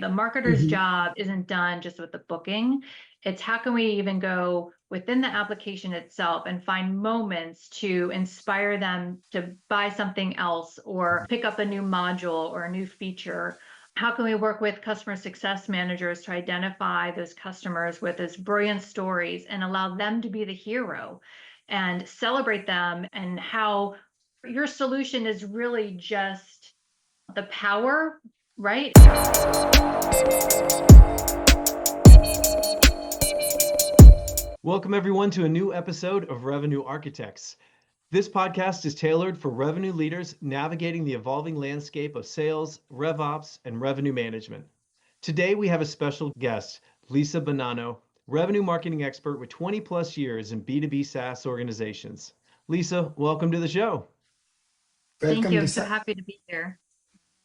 The marketer's job isn't done just with the booking. It's how can we even go within the application itself and find moments to inspire them to buy something else or pick up a new module or a new feature. How can we work with customer success managers to identify those customers with those brilliant stories and allow them to be the hero and celebrate them, and how your solution is really just the power, right? Welcome everyone to a new episode of Revenue Architects. This podcast is tailored for revenue leaders navigating the evolving landscape of sales, RevOps, and revenue management. Today we have a special guest, Lisa Bonanno, revenue marketing expert with 20 plus years in B2B SaaS organizations. Lisa, welcome to the show. Thank Welcome, you. I'm Lisa. so happy to be here.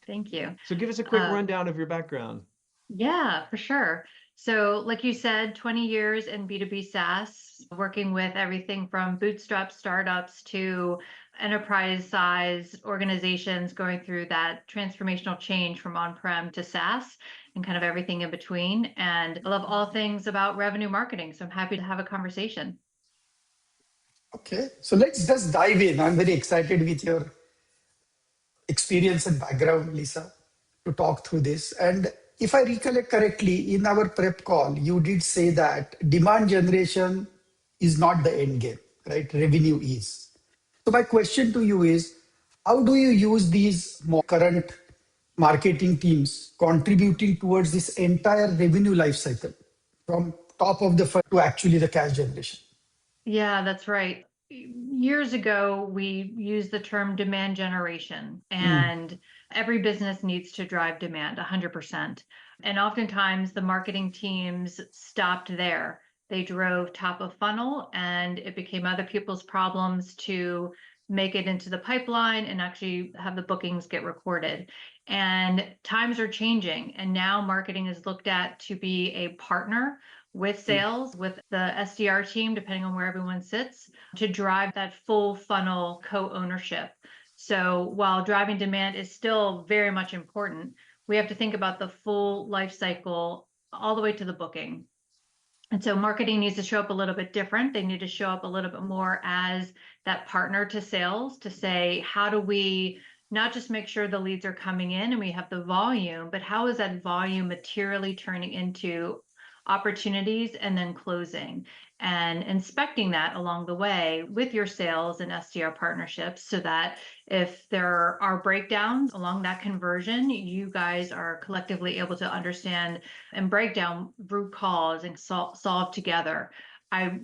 Thank you. So give us a quick rundown of your background. Yeah, for sure. So like you said, 20 years in B2B SaaS, working with everything from bootstrap startups to enterprise size organizations going through that transformational change from on-prem to SaaS and kind of everything in between. And I love all things about revenue marketing. So I'm happy to have a conversation. Okay, so let's just dive in. I'm very excited with your experience and background, Lisa, to talk through this. And if I recollect correctly, in our prep call, you did say that demand generation is not the end game, right? Revenue is. So my question to you is, how do you use these current marketing teams contributing towards this entire revenue life cycle from top of the funnel to actually the cash generation? Yeah, that's right. Years ago, we used the term demand generation, and every business needs to drive demand 100%. And oftentimes the marketing teams stopped there. They drove top of funnel, and it became other people's problems to make it into the pipeline and actually have the bookings get recorded. And times are changing, and now marketing is looked at to be a partner with sales, with the SDR team, depending on where everyone sits, to drive that full funnel co-ownership. So while driving demand is still very much important, we have to think about the full life cycle all the way to the booking. And so marketing needs to show up a little bit different. They need to show up a little bit more as that partner to sales to say, how do we not just make sure the leads are coming in and we have the volume, but how is that volume materially turning into opportunities and then closing, and inspecting that along the way with your sales and SDR partnerships, so that if there are breakdowns along that conversion, you guys are collectively able to understand and break down root cause and solve together. I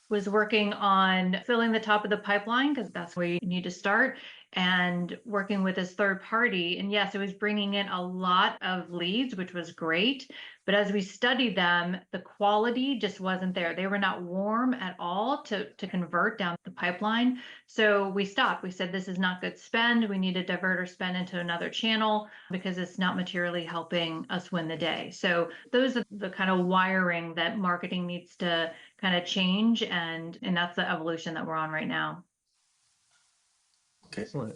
was working on filling the top of the pipeline because that's where you need to start, and working with this third party. And yes, it was bringing in a lot of leads, which was great. But as we studied them, the quality just wasn't there. They were not warm at all to convert down the pipeline. So we stopped. We said, this is not good spend. We need to divert our spend into another channel because it's not materially helping us win the day. So those are the kind of wiring that marketing needs to kind of change. And that's the evolution that we're on right now. Okay. Excellent.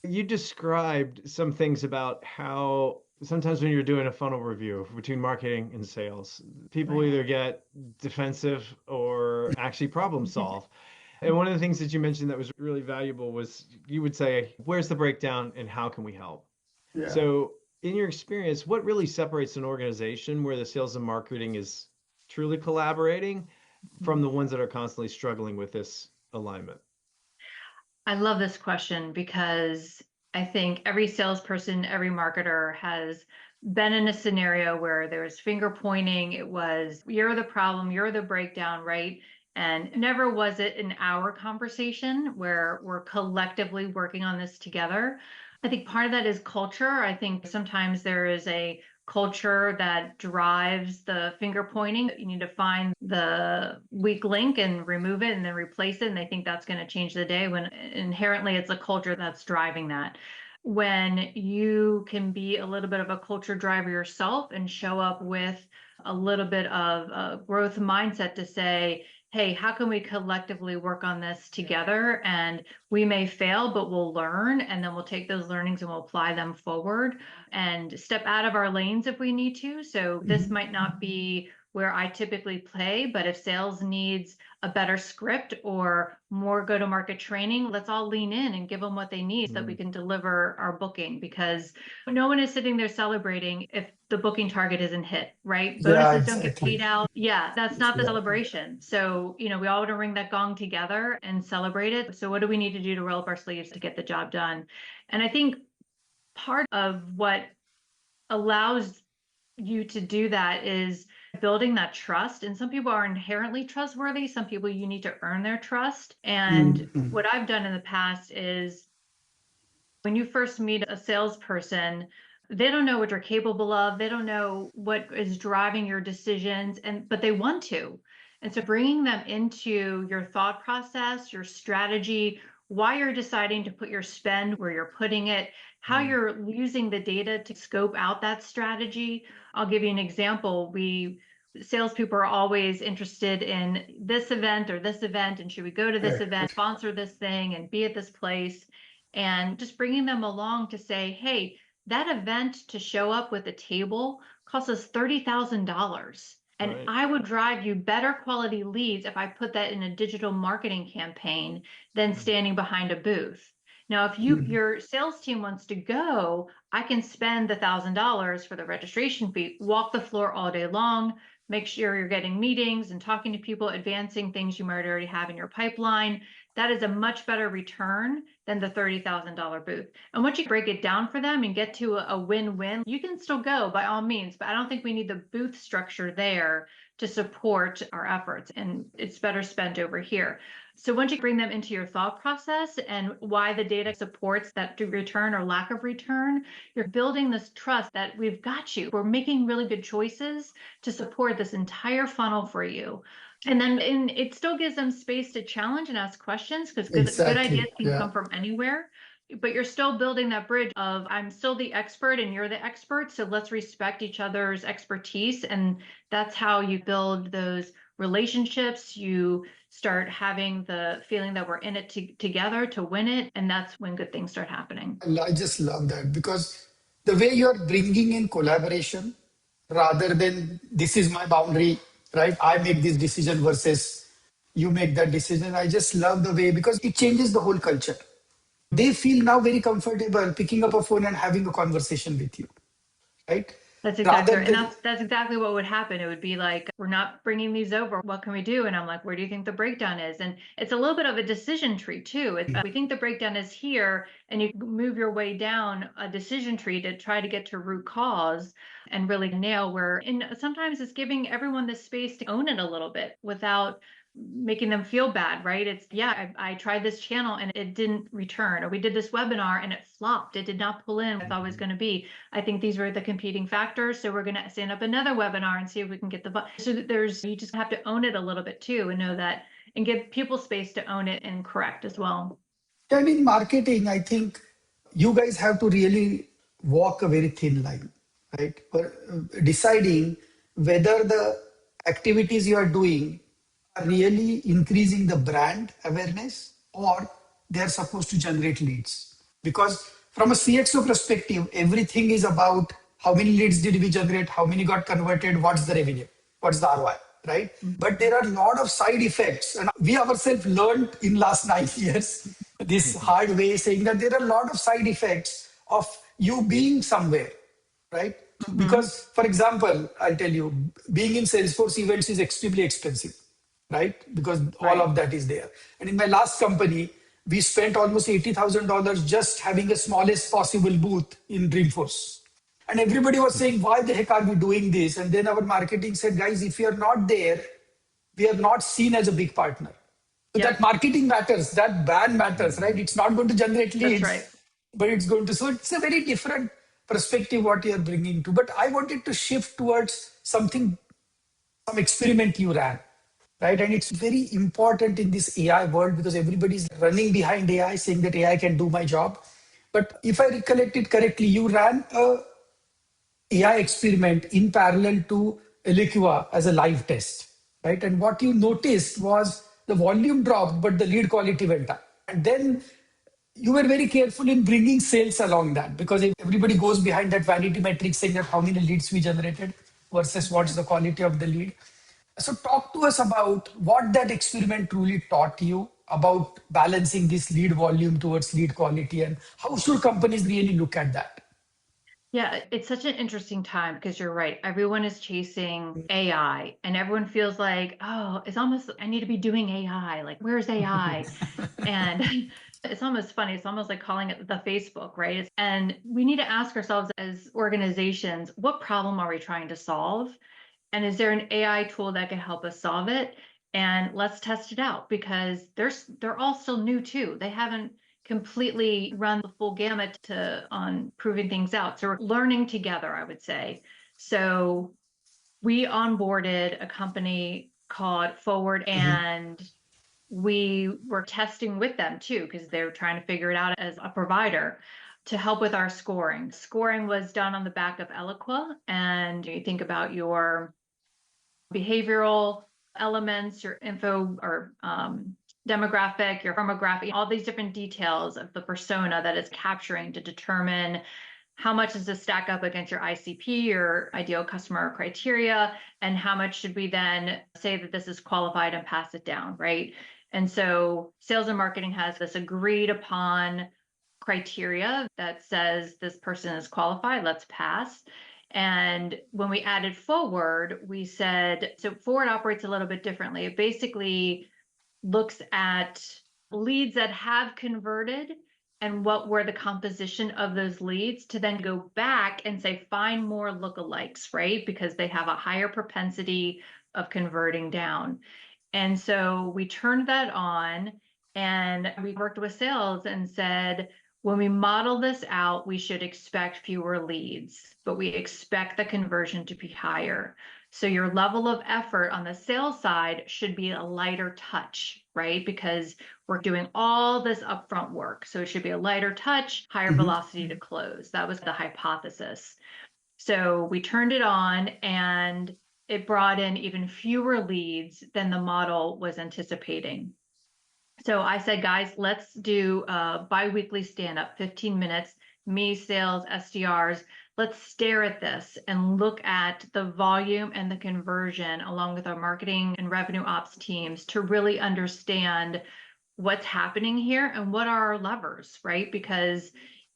You described some things about how sometimes when you're doing a funnel review between marketing and sales, people either get defensive or actually problem solve. And one of the things that you mentioned that was really valuable was you would say, where's the breakdown and how can we help? Yeah. So in your experience, what really separates an organization where the sales and marketing is truly collaborating from the ones that are constantly struggling with this alignment? I love this question because I think every salesperson, every marketer has been in a scenario where there was finger pointing. It was, you're the problem, you're the breakdown, right? And never was it an hour conversation where we're collectively working on this together. I think part of that is culture. I think sometimes there is a culture that drives the finger pointing. You need to find the weak link and remove it and then replace it. And they think that's going to change the day, when inherently it's a culture that's driving that. When you can be a little bit of a culture driver yourself and show up with a little bit of a growth mindset to say, hey, how can we collectively work on this together? And we may fail, but we'll learn, and then we'll take those learnings and we'll apply them forward and step out of our lanes if we need to. So this might not be where I typically play, but if sales needs a better script or more go-to-market training, let's all lean in and give them what they need so that we can deliver our booking, because no one is sitting there celebrating if the booking target isn't hit, right? Yeah, Bonuses don't get paid exactly. out. Yeah, that's not the Yeah. celebration. So, we all want to ring that gong together and celebrate it. So what do we need to do to roll up our sleeves to get the job done? And I think part of what allows you to do that is building that trust. And some people are inherently trustworthy. Some people you need to earn their trust. And Mm-hmm. what I've done in the past is when you first meet a salesperson, they don't know what you're capable of. They don't know what is driving your decisions, but they want to. And so bringing them into your thought process, your strategy, why you're deciding to put your spend where you're putting it, how you're using the data to scope out that strategy. I'll give you an example. Salespeople are always interested in this event or this event, and should we go to this event, sponsor this thing, and be at this place? And just bringing them along to say, hey, that event to show up with a table costs us $30,000. And I would drive you better quality leads if I put that in a digital marketing campaign than standing behind a booth. Now, if your sales team wants to go, I can spend the $1,000 for the registration fee, walk the floor all day long, make sure you're getting meetings and talking to people, advancing things you might already have in your pipeline. That is a much better return than the $30,000 booth. And once you break it down for them and get to a win-win, you can still go by all means, but I don't think we need the booth structure there to support our efforts, and it's better spent over here. So once you bring them into your thought process and why the data supports that return or lack of return, you're building this trust that we've got you. We're making really good choices to support this entire funnel for you. And then it still gives them space to challenge and ask questions, because good ideas Exactly. can Yeah. come from anywhere. But you're still building that bridge of I'm still the expert and you're the expert. So let's respect each other's expertise. And that's how you build those relationships. You start having the feeling that we're in it together to win it. And that's when good things start happening. I just love that because the way you're bringing in collaboration rather than this is my boundary, right? I make this decision versus you make that decision. I just love the way because it changes the whole culture. They feel now very comfortable picking up a phone and having a conversation with you, right? That's exactly Rather right. And than, that's exactly what would happen. It would be like, we're not bringing these over. What can we do? And I'm like, where do you think the breakdown is? And it's a little bit of a decision tree too. We think the breakdown is here, and you move your way down a decision tree to try to get to root cause and really nail where, and sometimes it's giving everyone the space to own it a little bit without making them feel bad, right? It's, yeah, I tried this channel and it didn't return, or we did this webinar and it flopped. It did not pull in what I thought it was going to be. I think these were the competing factors. So we're going to stand up another webinar and see if we can get so you just have to own it a little bit too, and know that, and give people space to own it and correct as well. and in marketing, I think you guys have to really walk a very thin line, right? For deciding whether the activities you are doing are really increasing the brand awareness or they're supposed to generate leads. Because from a CXO perspective, everything is about how many leads did we generate, how many got converted, what's the revenue, what's the ROI, right? But there are a lot of side effects, and we ourselves learned in last 9 years this hard way, saying that there are a lot of side effects of you being somewhere, right? Because, for example, I'll tell you, being in Salesforce events is extremely expensive, right? Because all Right. of that is there. And in my last company, we spent almost $80,000 just having the smallest possible booth in Dreamforce. And everybody was saying, why the heck are we doing this? And then our marketing said, guys, if you're not there, we are not seen as a big partner. So that Yep. marketing matters, that brand matters, right? It's not going to generate That's leads, right. but it's going to. So it's a very different perspective what you're bringing to. But I wanted to shift towards something, some experiment you ran, right? And it's very important in this AI world because everybody's running behind AI, saying that AI can do my job. But if I recollect it correctly, you ran a AI experiment in parallel to Eloqua as a live test, right? And what you noticed was the volume dropped, but the lead quality went up. And then you were very careful in bringing sales along that, because if everybody goes behind that vanity metric saying that how many leads we generated versus what's the quality of the lead. So talk to us about what that experiment truly taught you about balancing this lead volume towards lead quality, and how should companies really look at that? Yeah, it's such an interesting time because you're right. Everyone is chasing AI and everyone feels like, oh, it's almost, I need to be doing AI. Like, where's AI? And it's almost funny. It's almost like calling it the Facebook, right? And we need to ask ourselves as organizations, what problem are we trying to solve? And is there an AI tool that can help us solve it? And let's test it out because they're all still new too. They haven't completely run the full gamut on proving things out. So we're learning together, I would say. So we onboarded a company called Forward, and we were testing with them too because they were trying to figure it out as a provider to help with our scoring. Scoring was done on the back of Eloqua, and you think about your behavioral elements, your info or demographic, your firmographic, all these different details of the persona that it's capturing to determine how much does this stack up against your ICP, your ideal customer criteria, and how much should we then say that this is qualified and pass it down, right? And so sales and marketing has this agreed upon criteria that says this person is qualified, let's pass. And when we added Forward, we said, so Forward operates a little bit differently. It basically looks at leads that have converted and what were the composition of those leads to then go back and say, find more lookalikes, right? Because they have a higher propensity of converting down. And so we turned that on and we worked with sales and said, when we model this out, we should expect fewer leads, but we expect the conversion to be higher. So your level of effort on the sales side should be a lighter touch, right? Because we're doing all this upfront work. So it should be a lighter touch, higher velocity to close. That was the hypothesis. So we turned it on and it brought in even fewer leads than the model was anticipating. So I said, guys, let's do a bi-weekly stand-up, 15 minutes, me, sales, SDRs. Let's stare at this and look at the volume and the conversion along with our marketing and revenue ops teams to really understand what's happening here and what are our levers, right? Because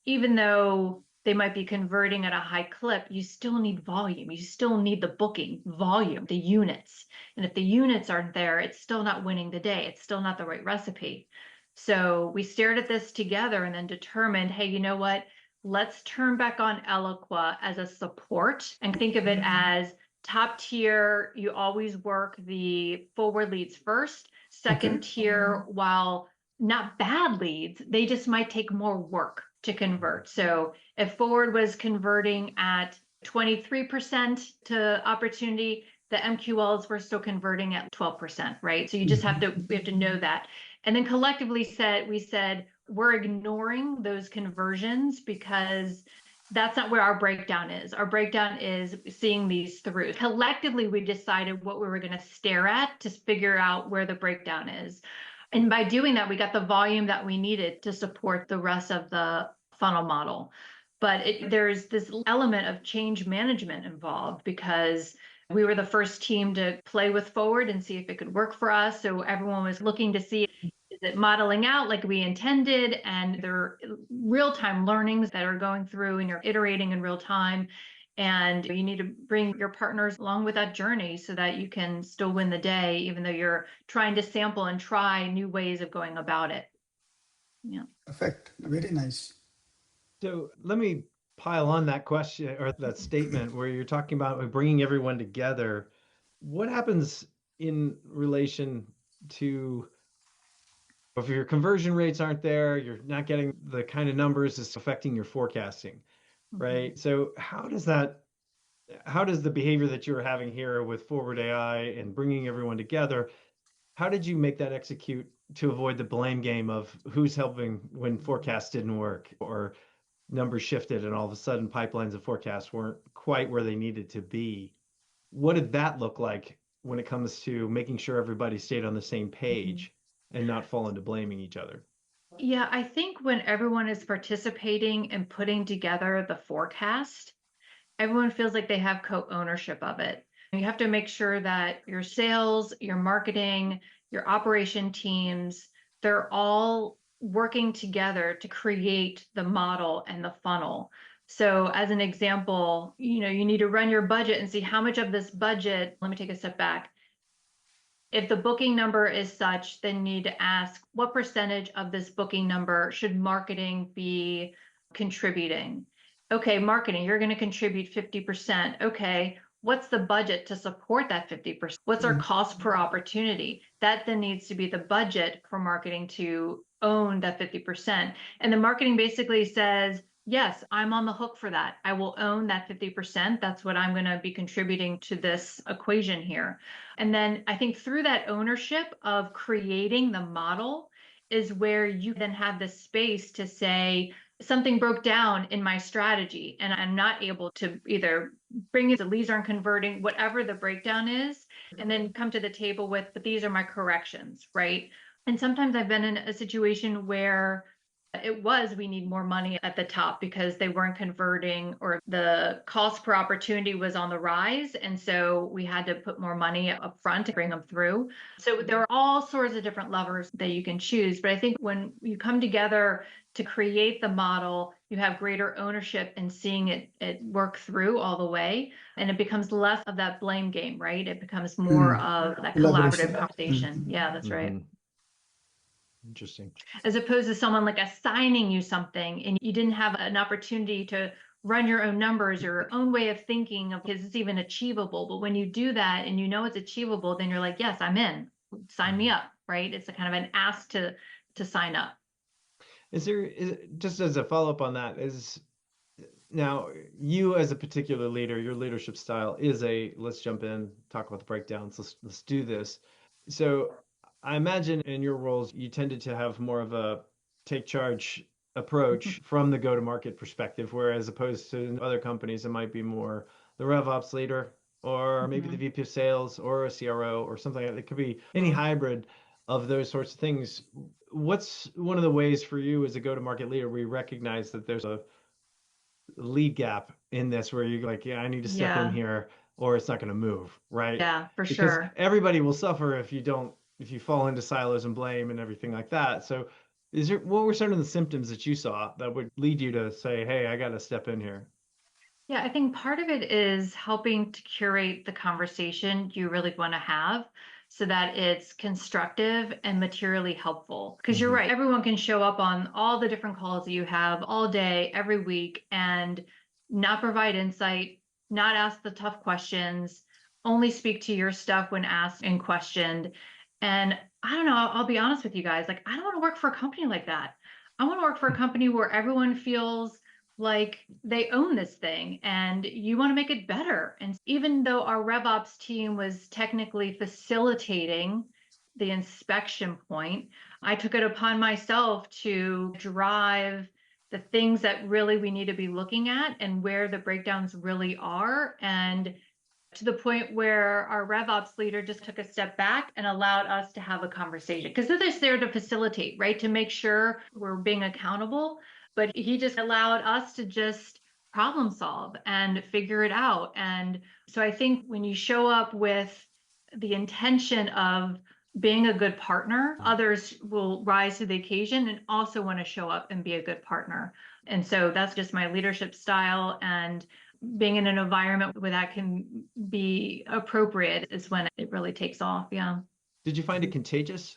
even though they might be converting at a high clip, you still need volume. You still need the booking volume, the units. And if the units aren't there, it's still not winning the day. It's still not the right recipe. So we stared at this together and then determined, hey, you know what? Let's turn back on Eloqua as a support and think of it as top tier. You always work the forward leads first. Second tier, while not bad leads, they just might take more work to convert. So if Forward was converting at 23% to opportunity, the MQLs were still converting at 12%, right? So you just we have to know that. And then collectively we said, we're ignoring those conversions because that's not where our breakdown is. Our breakdown is seeing these through. Collectively, we decided what we were going to stare at to figure out where the breakdown is. And by doing that, we got the volume that we needed to support the rest of the funnel model. But there's this element of change management involved because we were the first team to play with Forward and see if it could work for us. So everyone was looking to see, is it modeling out like we intended? And there are real-time learnings that are going through and you're iterating in real time. And you need to bring your partners along with that journey so that you can still win the day, even though you're trying to sample and try new ways of going about it. Yeah. Perfect. Very nice. So let me pile on that question or that statement where you're talking about bringing everyone together. What happens in relation to if your conversion rates aren't there, you're not getting the kind of numbers that's affecting your forecasting, right? So how does the behavior that you were having here with Forward AI and bringing everyone together, how did you make that execute to avoid the blame game of who's helping when forecasts didn't work or numbers shifted and all of a sudden pipelines and forecasts weren't quite where they needed to be? What did that look like when it comes to making sure everybody stayed on the same page and not fall into blaming each other? Yeah, I think when everyone is participating and putting together the forecast, everyone feels like they have co-ownership of it. You have to make sure that your sales, your marketing, your operation teams, they're all working together to create the model and the funnel. So as an example, you need to run your budget and see how much of this budget, let me take a step back. If the booking number is such, then you need to ask what percentage of this booking number should marketing be contributing? Okay, marketing, you're going to contribute 50%. Okay, what's the budget to support that 50%? What's our cost per opportunity? That then needs to be the budget for marketing to own that 50%. And the marketing basically says, yes, I'm on the hook for that. I will own that 50%. That's what I'm going to be contributing to this equation here. And then I think through that ownership of creating the model is where you then have the space to say, something broke down in my strategy and I'm not able to either bring it, the leads aren't converting, whatever the breakdown is, and then come to the table with, but these are my corrections, right? And sometimes I've been in a situation where we need more money at the top because they weren't converting or the cost per opportunity was on the rise. And so we had to put more money up front to bring them through. So there are all sorts of different levers that you can choose. But I think when you come together to create the model, you have greater ownership in seeing it work through all the way. And it becomes less of that blame game, right? It becomes more of that collaborative Collaboration. conversation. Yeah, that's right. Interesting. As opposed to someone like assigning you something and you didn't have an opportunity to run your own numbers or your own way of thinking of is this even achievable? But when you do that and you know it's achievable, then you're like, yes, I'm in. Sign me up, right? It's a kind of an ask to sign up. Just as a follow-up on that, now you as a particular leader, your leadership style is let's jump in, talk about the breakdowns, let's do this. So I imagine in your roles, you tended to have more of a take charge approach from the go-to-market perspective, whereas opposed to in other companies, it might be more the RevOps leader, or maybe the VP of sales, or a CRO, or something. It could be any hybrid of those sorts of things. What's one of the ways for you as a go-to-market leader where you recognize that there's a lead gap in this where you're like, yeah, I need to step in here or it's not going to move, right? Yeah, for Because sure. everybody will suffer if you fall into silos and blame and everything like that. So what were some of the symptoms that you saw that would lead you to say, hey, I got to step in here? Yeah, I think part of it is helping to curate the conversation you really want to have so that it's constructive and materially helpful. Because you're right, everyone can show up on all the different calls that you have all day, every week, and not provide insight, not ask the tough questions, only speak to your stuff when asked and questioned. And I don't know, I'll be honest with you guys, like, I don't want to work for a company like that. I want to work for a company where everyone feels like they own this thing and you want to make it better. And even though our RevOps team was technically facilitating the inspection point, I took it upon myself to drive the things that really we need to be looking at and where the breakdowns really are. And to the point where our RevOps leader just took a step back and allowed us to have a conversation because they're just there to facilitate, right? To make sure we're being accountable. But he just allowed us to just problem solve and figure it out. And so I think when you show up with the intention of being a good partner, others will rise to the occasion and also want to show up and be a good partner. And so that's just my leadership style. And being in an environment where that can be appropriate is when it really takes off. Yeah. Did you find it contagious?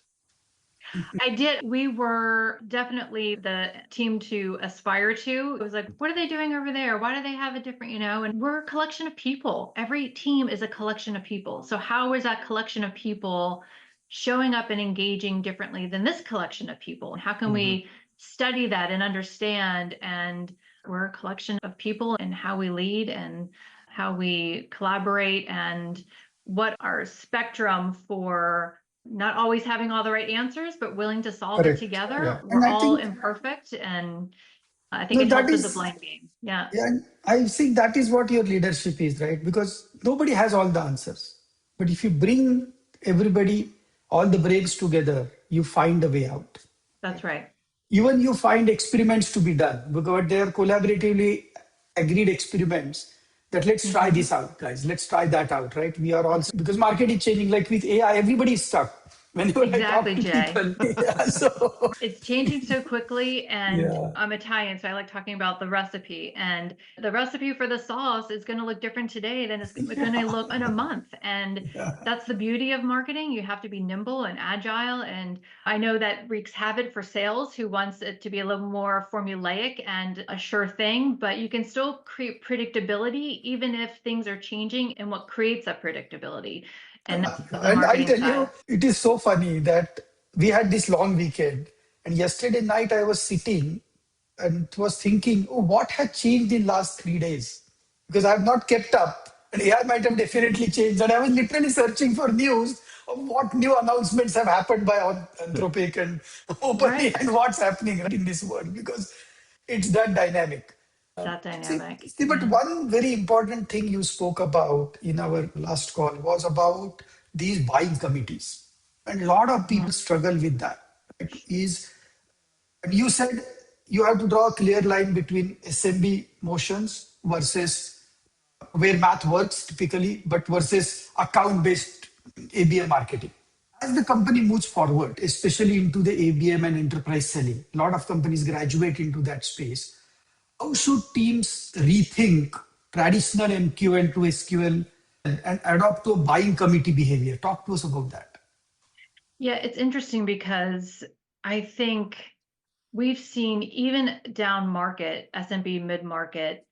I did. We were definitely the team to aspire to. It was like, what are they doing over there? Why do they have a different, and we're a collection of people. Every team is a collection of people. So how is that collection of people showing up and engaging differently than this collection of people? How can we study that and understand? And we're a collection of people and how we lead and how we collaborate and what our spectrum for not always having all the right answers, but willing to solve it together. Yeah. We're And I all think imperfect. And I think it that helps with the is, blame game. Yeah. and I think that is what your leadership is, right? Because nobody has all the answers. But if you bring everybody, all the brains together, you find a way out. That's right. Even you find experiments to be done because they are collaboratively agreed experiments that let's try this out, guys. Let's try that out, right? We are all, because market is changing. Like with AI, everybody is stuck. Whenever I talk Exactly, to Jay. people, yeah, so It's changing so quickly, and yeah, I'm Italian, so I like talking about the recipe. And the recipe for the sauce is going to look different today than it's going to look in a month. And yeah. that's the beauty of marketing. You have to be nimble and agile. And I know that wreaks havoc for sales who wants it to be a little more formulaic and a sure thing, but you can still create predictability even if things are changing, and what creates that predictability. And that's the And I'll marketing tell you, side. it is so funny that we had this long weekend, and yesterday night I was sitting and was thinking, oh, what had changed in last 3 days? Because I've not kept up, and AI might have definitely changed. And I was literally searching for news of what new announcements have happened by Anthropic and OpenAI Right. and what's happening right in this world, because it's that dynamic. That See, dynamic. but Yeah. one very important thing you spoke about in our last call was about these buying committees. And a lot of Mhm. people struggle with that. Right? And you said you have to draw a clear line between SMB motions versus where math works typically, but versus account-based ABM marketing. As the company moves forward, especially into the ABM and enterprise selling, a lot of companies graduate into that space. How should teams rethink traditional MQL to SQL and adopt to a buying committee behavior? Talk to us about that. Yeah, it's interesting because I think we've seen even down market, SMB mid market,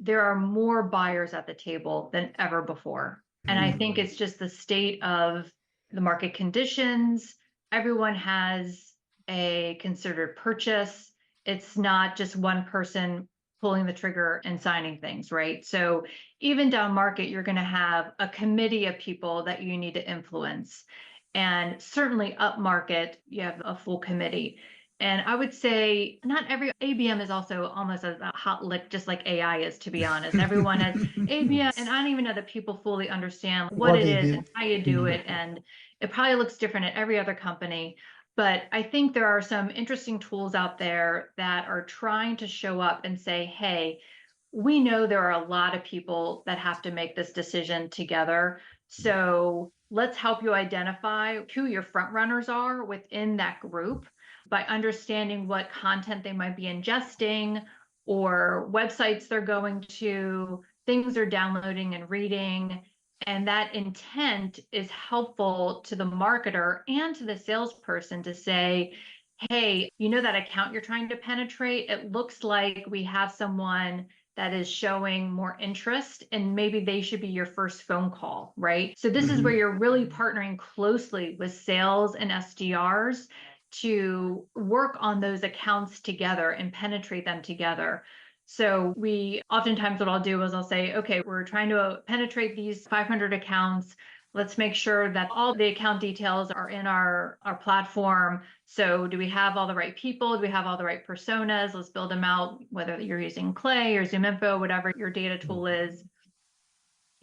there are more buyers at the table than ever before. And I think it's just the state of the market conditions. Everyone has a considered purchase. It's not just one person pulling the trigger and signing things, right? So even down market, you're going to have a committee of people that you need to influence. And certainly up market, you have a full committee. And I would say not every ABM is also almost a hot lick, just like AI is, to be honest. Everyone has ABM, and I don't even know that people fully understand what What it is ABM? and how you do it. And it probably looks different at every other company. But I think there are some interesting tools out there that are trying to show up and say, hey, we know there are a lot of people that have to make this decision together. So let's help you identify who your front runners are within that group by understanding what content they might be ingesting or websites they're going to, things they're downloading and reading. And that intent is helpful to the marketer and to the salesperson to say, hey, you know that account you're trying to penetrate? It looks like we have someone that is showing more interest, and maybe they should be your first phone call, right? So this is where you're really partnering closely with sales and SDRs to work on those accounts together and penetrate them together. So we oftentimes what I'll do is I'll say, okay, we're trying to penetrate these 500 accounts. Let's make sure that all the account details are in our platform. So do we have all the right people? Do we have all the right personas? Let's build them out, whether you're using Clay or ZoomInfo, whatever your data tool is.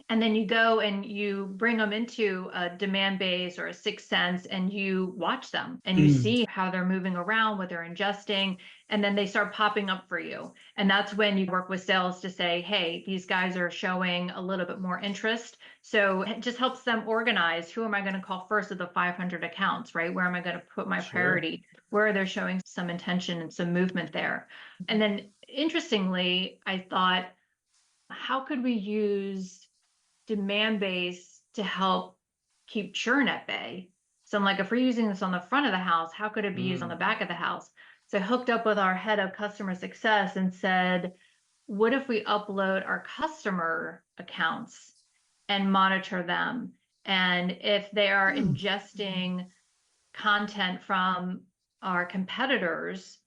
And then you go and you bring them into a demand base or a sixth sense, and you watch them and you see how they're moving around, what they're ingesting, and then they start popping up for you. And that's when you work with sales to say, hey, these guys are showing a little bit more interest. So it just helps them organize, who am I going to call first of the 500 accounts, right? Where am I going to put my priority? Where are they showing some intention and some movement there? And then interestingly, I thought, how could we use demand base to help keep churn at bay? So I'm like, if we're using this on the front of the house, how could it be used on the back of the house? So I hooked up with our head of customer success and said, what if we upload our customer accounts and monitor them? And if they are ingesting content from our competitors,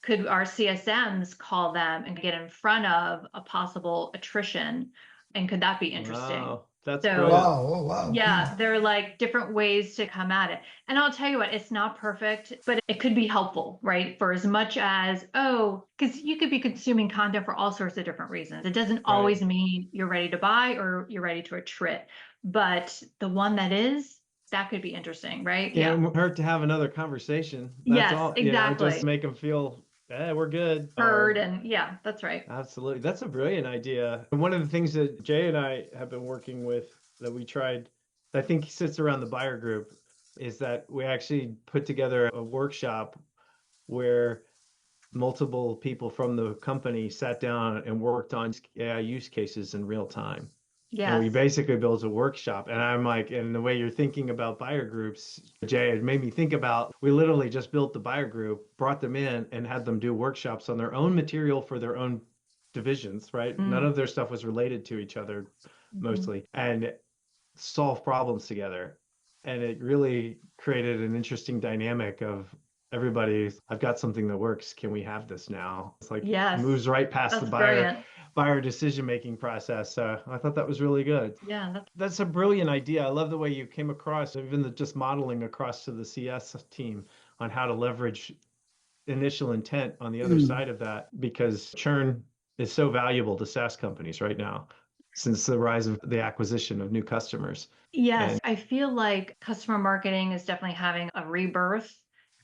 could our CSMs call them and get in front of a possible attrition? And could that be interesting? Wow. That's So brilliant. Wow. Oh, wow. yeah, there are like different ways to come at it. And I'll tell you what, it's not perfect, but it could be helpful, right? For as much as, oh, because you could be consuming content for all sorts of different reasons. It doesn't Right. always mean you're ready to buy or you're ready to attrit. But the one that is, that could be interesting, right? Yeah. Can't hurt to have another conversation. That's Yes, all, just exactly. make them feel, we're good. Heard Or and yeah, that's right. absolutely. That's a brilliant idea. And one of the things that Jay and I have been working with that we tried, I think sits around the buyer group, is that we actually put together a workshop where multiple people from the company sat down and worked on AI use cases in real time. And we Yes. basically built a workshop. And I'm like, and the way you're thinking about buyer groups, Jay, it made me think about, we literally just built the buyer group, brought them in and had them do workshops on their own material for their own divisions, right? None Mm. of their stuff was related to each other Mhm. mostly, and solve problems together. And it really created an interesting dynamic of everybody, I've got something that works. Can we have this now? It's like Yes. moves right past the That's buyer brilliant. decision making process. I thought that was really good. Yeah, That's a brilliant idea. I love the way you came across, even just modeling across to the CS team on how to leverage initial intent on the other Mm. side of that, because churn is so valuable to SaaS companies right now since the rise of the acquisition of new customers. yes, And I feel like customer marketing is definitely having a rebirth.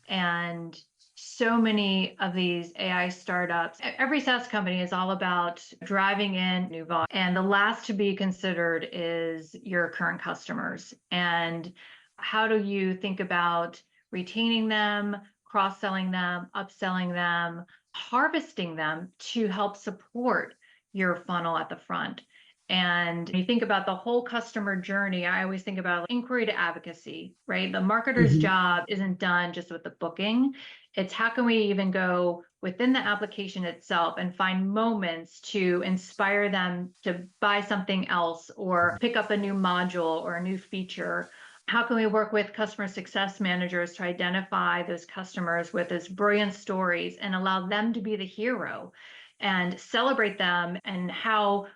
And so many of these AI startups, every SaaS company is all about driving in new volume. And the last to be considered is your current customers. And how do you think about retaining them, cross-selling them, upselling them, harvesting them to help support your funnel at the front? And when you think about the whole customer journey, I always think about inquiry to advocacy, right? The marketer's Mhm. job isn't done just with the booking. It's how can we even go within the application itself and find moments to inspire them to buy something else or pick up a new module or a new feature? How can we work with customer success managers to identify those customers with those brilliant stories and allow them to be the hero and celebrate them, and how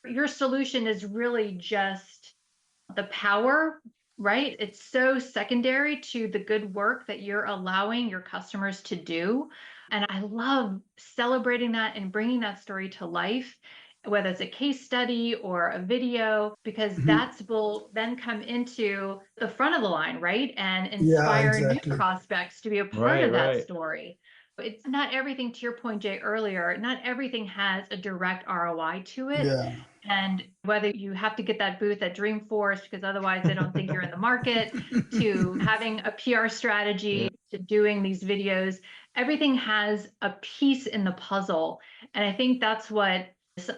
your solution is really just the power, right? It's so secondary to the good work that you're allowing your customers to do. And I love celebrating that and bringing that story to life, whether it's a case study or a video, because Mhm. that's will then come into the front of the line, right? And Yeah, inspire new exactly. prospects to be a part right, of that right. story. It's not everything, to your point, Jay, earlier, not everything has a direct ROI to it. Yeah. And whether you have to get that booth at Dreamforce because otherwise they don't think you're in the market, to having a PR Yeah. strategy, to doing these videos, everything has a piece in the puzzle. And I think that's what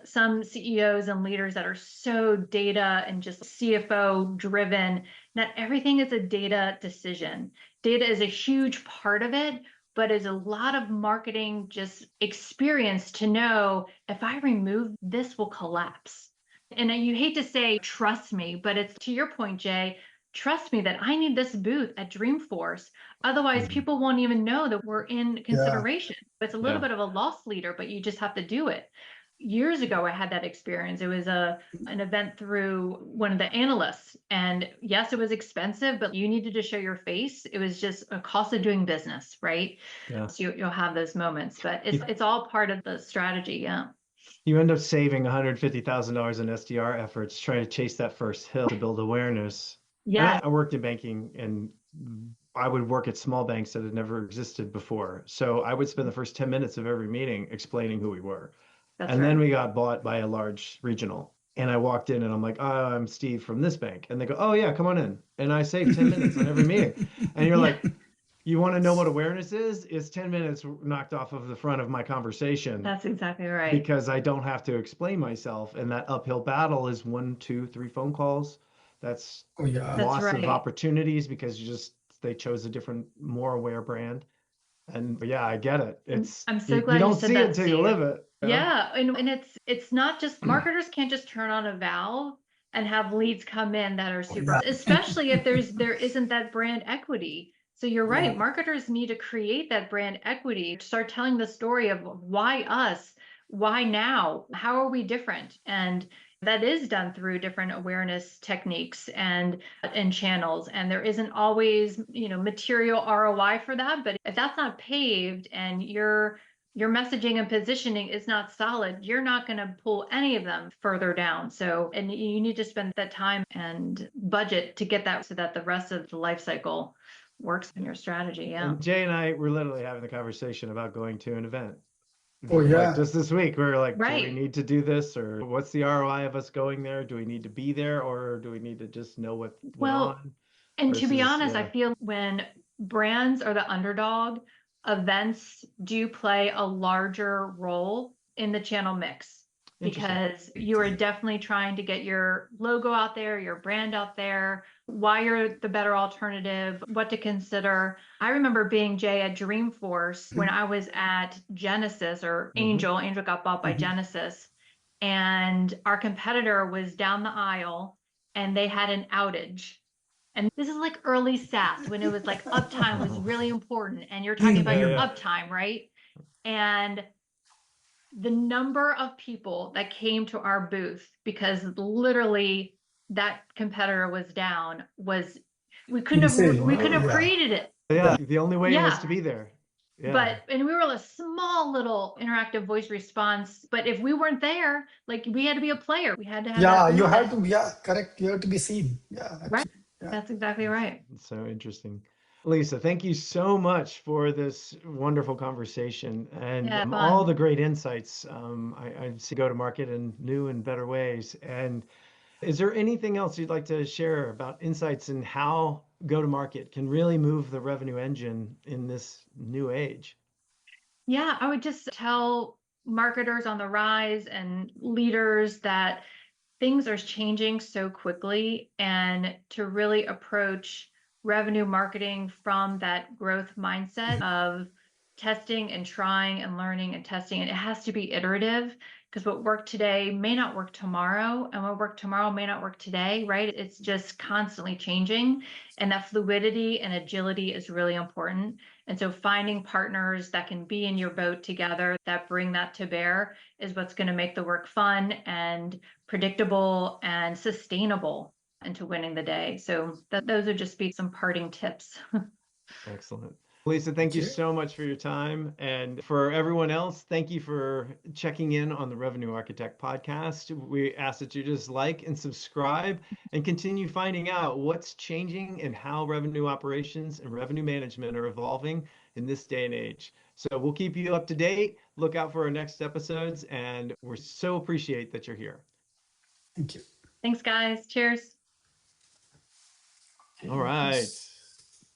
some CEOs and leaders that are so data and just CFO driven, not everything is a data decision. Data is a huge part of it, but is a lot of marketing just experience to know if I remove this will collapse. And you hate to say trust me, but it's to your point, Jay, trust me that I need this booth at Dreamforce. Otherwise, Mhm. people won't even know that we're in Yeah. consideration. It's a little Yeah. bit of a loss leader, but you just have to do it. Years ago, I had that experience. It was an event through one of the analysts. And yes, it was expensive, but you needed to show your face. It was just a cost of doing business, right? Yeah. So you'll have those moments, but it's You, it's all part of the strategy. Yeah. you end up saving $150,000 in SDR efforts trying to chase that first hill to build awareness. And Yes. I worked in banking, and I would work at small banks that had never existed before. So I would spend the first 10 minutes of every meeting explaining who we were. That's And then right. we got bought by a large regional. And I walked in and I'm like, oh, I'm Steve from this bank. And they go, oh, yeah, come on in. And I save 10 minutes on every meeting. And you're Yeah, like, you want to know what awareness is? It's 10 minutes knocked off of the front of my conversation that's exactly right. because I don't have to explain myself. And that uphill battle is one, two, three phone calls. That's Oh, yeah. That's loss of right. opportunities because they chose a different, more aware brand. And yeah, I get it. It's I'm so you glad you don't said see it that, until you Steve. live it. Yeah, and it's not just marketers can't just turn on a valve and have leads come in that are Oh, super, yeah. especially if there isn't that brand equity. So you're Yeah. right, marketers need to create that brand equity, start telling the story of why us, why now, how are we different? And that is done through different awareness techniques and channels. And there isn't always, material ROI for that. But if that's not paved and your messaging and positioning is not solid, you're not going to pull any of them further down. So, and you need to spend that time and budget to get that so that the rest of the life cycle works in your strategy. Yeah. And Jay and I were literally having the conversation about going to an event. Oh Like yeah. just this week, we were like, do we Right. need to do this, or what's the ROI of us going there? Do we need to be there, or do we need to just know what went Well, on and to be versus, honest, I yeah, feel when brands are the underdog, events do play a larger role in the channel mix interesting. because you are definitely trying to get your logo out there, your brand out there, why you're the better alternative, what to consider. I remember being Jay at Dreamforce when I was at Genesis or Mm-hmm. Angel. Angel got bought by Mhm. Genesis, and our competitor was down the aisle and they had an outage. And this is like early SaaS when it was like uptime was really important. And you're talking about Yeah, your yeah. uptime, right? And the number of people that came to our booth because literally that competitor was down was Insane. we couldn't have Yeah. created it. Yeah, Yeah. the only way was Yeah. to be there. Yeah. But and we were a small little interactive voice response. But if we weren't there, like we had to be a player. We had to have that Yeah. You booth have that to. Yeah. Correct. You have to be seen. Yeah. right. Actually. Yeah. That's exactly right. It's so interesting. Lisa, thank you so much for this wonderful conversation and Yeah, all fun. the great insights. I see go to market in new and better ways. And is there anything else you'd like to share about insights and how go to market can really move the revenue engine in this new age? Yeah, I would just tell marketers on the rise and leaders that things are changing so quickly and to really approach revenue marketing from that growth mindset of testing and trying and learning and testing. And it has to be iterative because what worked today may not work tomorrow, and what worked tomorrow may not work today, right? It's just constantly changing. And that fluidity and agility is really important. And so finding partners that can be in your boat together that bring that to bear is what's going to make the work fun and predictable and sustainable into winning the day. So those would just be some parting tips. Excellent. Lisa, thank Thank you you. so much for your time. And for everyone else, thank you for checking in on the Revenue Architect podcast. We ask that you just like and subscribe and continue finding out what's changing and how revenue operations and revenue management are evolving in this day and age. So we'll keep you up to date. Look out for our next episodes, and we're so appreciate that you're here. Thank you. Thanks, guys. Cheers. All Okay. right.